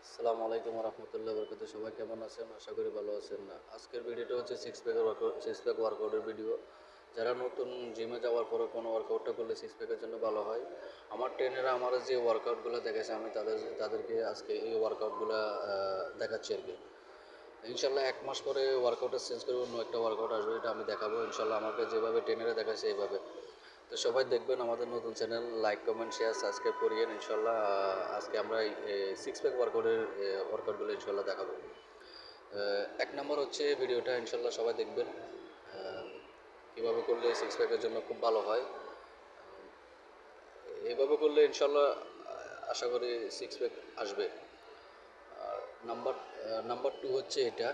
আসসালামু আলাইকুম রহমতুল্লাহ বরকত। সবাই কেমন আছেন? আশা করি ভালো আছেন। না, আজকের ভিডিওটা হচ্ছে সিক্স প্যাক ওয়ার্কআউটের ভিডিও। যারা নতুন জিমে যাওয়ার পরে কোনো ওয়ার্কআউটটা করলে সিক্স প্যাকের জন্য ভালো হয়, আমার ট্রেনাররা আমার যে ওয়ার্কআউটগুলো দেখেছে আমি তাদেরকে আজকে এই ওয়ার্কআউটগুলো দেখাচ্ছি আর কি। ইনশাল্লাহ 1 মাস পরে ওয়ার্কআউটটা চেঞ্জ করে অন্য একটা ওয়ার্কআউট আসবে, এটা আমি দেখাবো ইনশাল্লাহ। আমাকে যেভাবে ট্রেনারে দেখাচ্ছে এইভাবে। তো সবাই দেখবেন আমাদের নতুন channel, like comment share subscribe করিয়েন ইনশাল্লাহ। আজকে আমরা সিক্স প্যাক ওয়ার্কআউটগুলো ইনশাল্লাহ দেখাবো। 1 নম্বর হচ্ছে ভিডিওটা ইনশাল্লাহ সবাই দেখবেন, কীভাবে করলে সিক্স প্যাকের জন্য খুব ভালো হয়। এইভাবে করলে ইনশাল্লাহ আশা করি সিক্স প্যাক আসবে। আর নাম্বার 2 হচ্ছে এটা,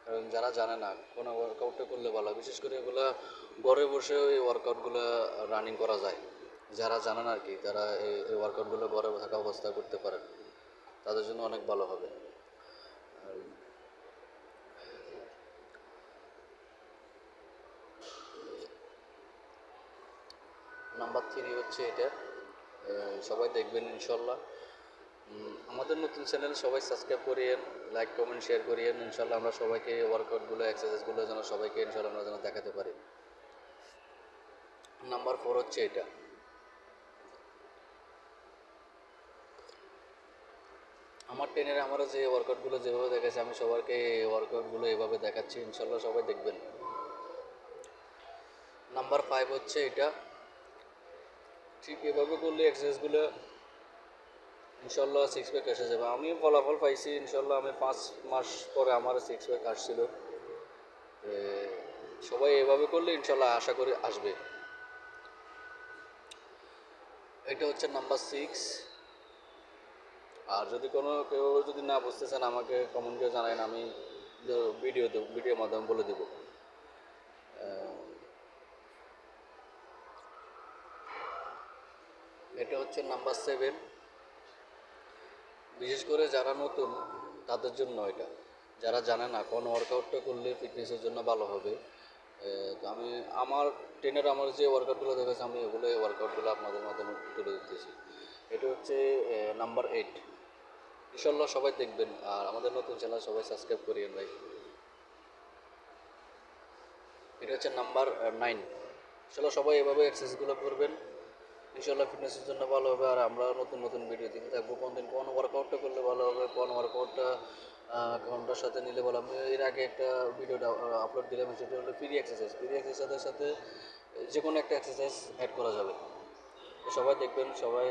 কারণ যারা জানে না কোনো ওয়ার্কআউটটা করলে ভালো হয়, বিশেষ করে এগুলো ঘরে বসে ওই ওয়ার্কআউটগুলো রানিং করা যায়। যারা জানেন আর কি, তারা এই ওয়ার্কআউটগুলো ঘরে থাকা অবস্থায় করতে পারেন, তাদের জন্য অনেক ভালো হবে। আর নাম্বার 3 হচ্ছে এটা, সবাই দেখবেন ইনশাল্লাহ। আমাদের নতুন চ্যানেল সবাই সাবস্ক্রাইব করিয়েন, লাইক কমেন্ট শেয়ার করিয়েন ইনশাল্লাহ। আমরা সবাইকে ওয়ার্কআউটগুলো এক্সারসাইজগুলো যেন সবাইকে ইনশাল্লাহ আমরা যেন দেখাতে পারি। নাম্বার 4 হচ্ছে এটা। আমার ট্রেনারে আমরা যে ওয়ার্কআউটগুলো যেভাবে দেখাচ্ছি, আমি সবাইকে এই ওয়ার্কআউটগুলো এভাবে দেখাচ্ছি ইনশাল্লাহ, সবাই দেখবেন। নাম্বার 5 হচ্ছে এটা। ঠিক এভাবে করলে এক্সারসাইজগুলো ইনশাল্লাহ সিক্স প্যাক এসে যাবে। আমিও ফলাফল পাইছি ইনশাল্লাহ। আমি 5 মাস পরে আমার সিক্স প্যাক আসছিল। সবাই এভাবে করলে ইনশাল্লাহ আশা করি আসবে। এটা হচ্ছে নাম্বার 6। আর যদি কেউ যদি না বুঝতে চান আমাকে কমেন্ট করে জানান, আমি ভিডিওর মাধ্যমে বলে দেবো। এটা হচ্ছে নাম্বার 7। বিশেষ করে যারা নতুন তাদের জন্য এটা, যারা জানে না কোন ওয়ার্কআউটটা করলে ফিটনেসের জন্য ভালো হবে। তো আমি আমার ট্রেনার আমার যে ওয়ার্কআউটগুলো দেখেছে, আমি এগুলো এই ওয়ার্কআউটগুলো আপনাদের মাধ্যমে তুলে দিতেছি। এটা হচ্ছে নাম্বার 8। ইনশাল্লাহ সবাই দেখবেন, আর আমাদের নতুন চ্যানেল সবাই সাবস্ক্রাইব করিয়েন ভাই। এটা হচ্ছে নাম্বার 9। ইনশাল্লাহ সবাই এভাবে এক্সারসাইজগুলো করবেন, ইনশাল্লাহ ফিটনেসের জন্য ভালো হবে। আর আমরা নতুন নতুন ভিডিও দিতে থাকবো, কোন ওয়ার্কআউটটা করলে ভালো হবে, কোন ওয়ার্কআউটটা কোনটার সাথে নিলে ভালো। আমি এর আগে একটা ভিডিওটা আপলোড দিলাম, সেটা হলো ফ্রি এক্সারসাইজ। ফ্রি এক্সারসাইজের সাথে যে কোনো একটা এক্সারসাইজ অ্যাড করা যাবে। তো সবাই দেখবেন, সবাই